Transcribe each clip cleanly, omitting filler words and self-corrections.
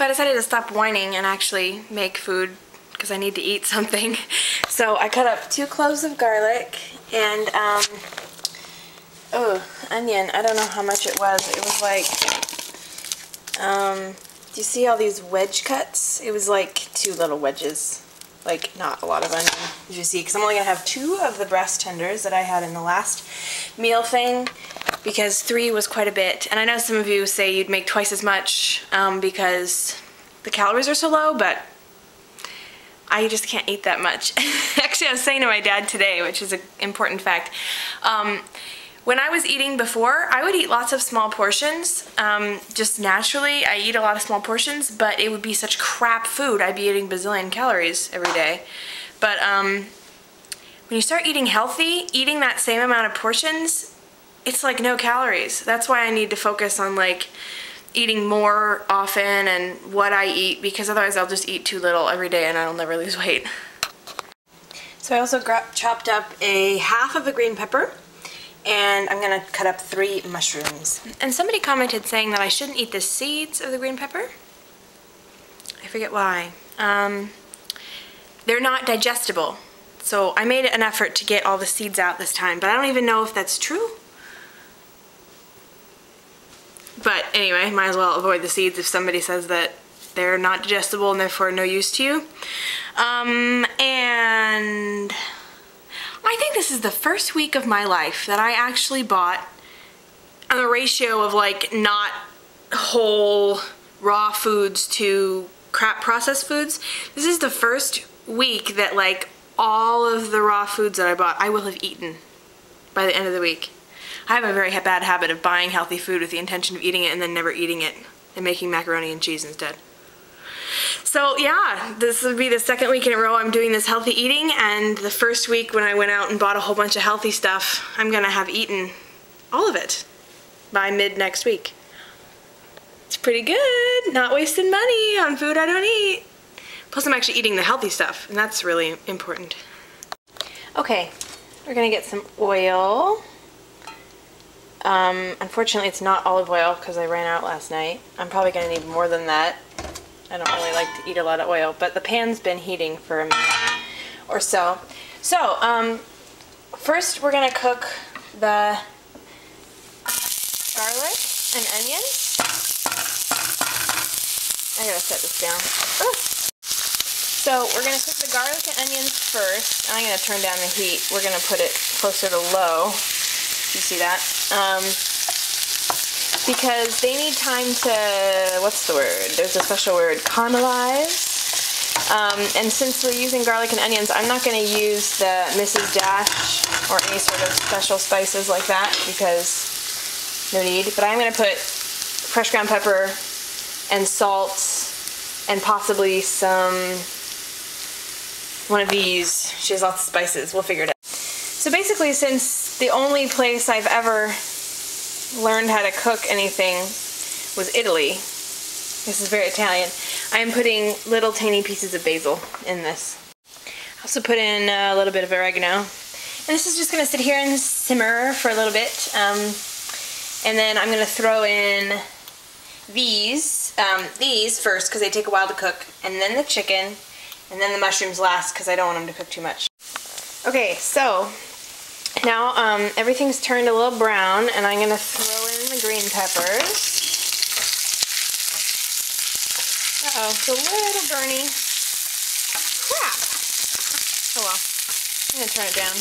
So I decided to stop whining and actually make food because I need to eat something. So I cut up 2 cloves of garlic and onion. I don't know how much it was. It was like, do you see all these wedge cuts? It was like 2 little wedges. Like, not a lot of onion, as you see, because I'm only going to have 2 of the breast tenders that I had in the last meal thing, because 3 was quite a bit. And I know some of you say you'd make twice as much because the calories are so low, but I just can't eat that much. Actually, I was saying to my dad today, which is an important fact, when I was eating before, I would eat lots of small portions. Just naturally, I eat a lot of small portions, but it would be such crap food. I'd be eating bazillion calories every day. But when you start eating healthy, eating that same amount of portions, it's like no calories. That's why I need to focus on like eating more often and what I eat, because otherwise I'll just eat too little every day and I'll never lose weight. So I also chopped up a half of a green pepper. And I'm going to cut up 3 mushrooms. And somebody commented saying that I shouldn't eat the seeds of the green pepper. I forget why. They're not digestible. So I made an effort to get all the seeds out this time, but I don't even know if that's true. But anyway, might as well avoid the seeds if somebody says that they're not digestible and therefore no use to you. And I think this is the first week of my life that I actually bought a ratio of like not whole raw foods to crap processed foods. This is the first week that like all of the raw foods that I bought I will have eaten by the end of the week. I have a very bad habit of buying healthy food with the intention of eating it and then never eating it and making macaroni and cheese instead. So yeah, this would be the 2nd week in a row I'm doing this healthy eating, and the first week when I went out and bought a whole bunch of healthy stuff, I'm gonna have eaten all of it by mid next week. It's pretty good, not wasting money on food I don't eat. Plus I'm actually eating the healthy stuff, and that's really important. Okay, we're gonna get some oil. Unfortunately it's not olive oil because I ran out last night. I'm probably gonna need more than that. I don't really like to eat a lot of oil, but the pan's been heating for a minute or so. So, first we're gonna cook the garlic and onions. I gotta set this down. So we're gonna cook the garlic and onions first. I'm gonna turn down the heat. We're gonna put it closer to low. You see that? Because they need time to, what's the word? There's a special word, caramelize. And since we're using garlic and onions, I'm not going to use the Mrs. Dash or any sort of special spices like that because no need. But I'm going to put fresh ground pepper and salt and possibly one of these. She has lots of spices. We'll figure it out. So basically, since the only place I've ever learned how to cook anything was Italy, this is very Italian, I am putting little tiny pieces of basil in this. I also put in a little bit of oregano. And this is just going to sit here and simmer for a little bit. And then I'm going to throw in these first because they take a while to cook, and then the chicken, and then the mushrooms last because I don't want them to cook too much. Okay, so now everything's turned a little brown, and I'm going to throw in the green peppers. Uh-oh, it's a little burny. Crap! Oh well, I'm going to turn it down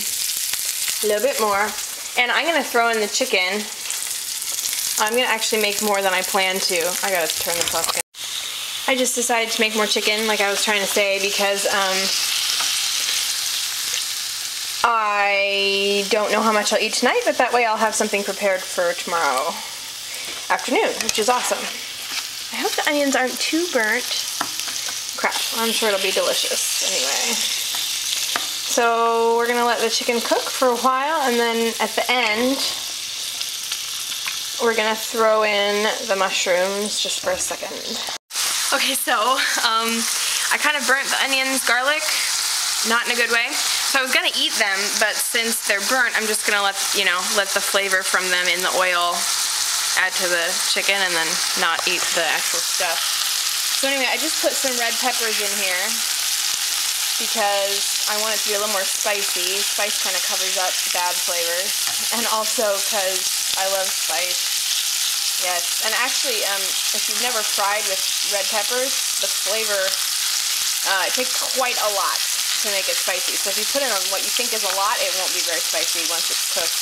a little bit more. And I'm going to throw in the chicken. I'm going to actually make more than I planned to. I got to turn this off again. I just decided to make more chicken, like I was trying to say, because I don't know how much I'll eat tonight, but that way I'll have something prepared for tomorrow afternoon, which is awesome. I hope the onions aren't too burnt. Crap, I'm sure it'll be delicious anyway. So we're gonna let the chicken cook for a while, and then at the end, we're gonna throw in the mushrooms just for a second. Okay, so I kind of burnt the onions, garlic, not in a good way. So I was gonna eat them, but since they're burnt, I'm just gonna let the flavor from them in the oil add to the chicken and then not eat the actual stuff. So anyway, I just put some red peppers in here because I want it to be a little more spicy. Spice kind of covers up bad flavors. And also because I love spice. Yes, and actually, if you've never fried with red peppers, the flavor, it takes quite a lot to make it spicy. So if you put in what you think is a lot, it won't be very spicy once it's cooked.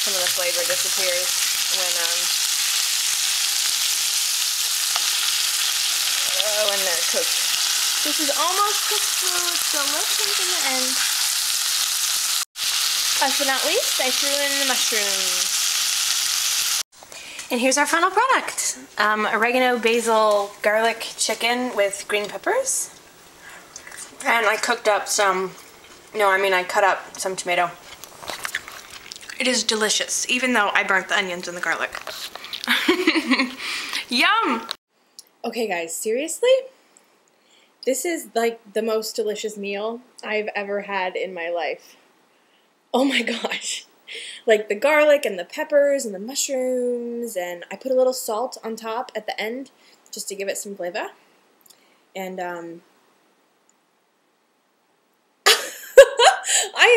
Some of the flavor disappears when they're cooked. This is almost cooked through, so let's come to the end. Last but not least, I threw in the mushrooms. And here's our final product. Oregano, basil, garlic chicken with green peppers. And I cooked up I cut up some tomato. It is delicious, even though I burnt the onions and the garlic. Yum! Okay guys, seriously? This is like the most delicious meal I've ever had in my life. Oh my gosh. Like the garlic and the peppers and the mushrooms, and I put a little salt on top at the end just to give it some flavor. And I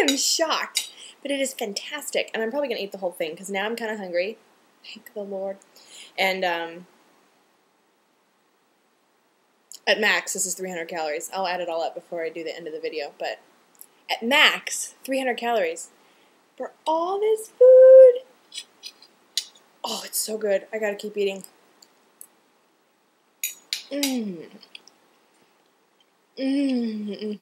am shocked, but it is fantastic. And I'm probably going to eat the whole thing because now I'm kind of hungry. Thank the Lord. And at max, this is 300 calories. I'll add it all up before I do the end of the video, but at max, 300 calories for all this food. Oh, it's so good. I gotta keep eating. Mmm. Mmm.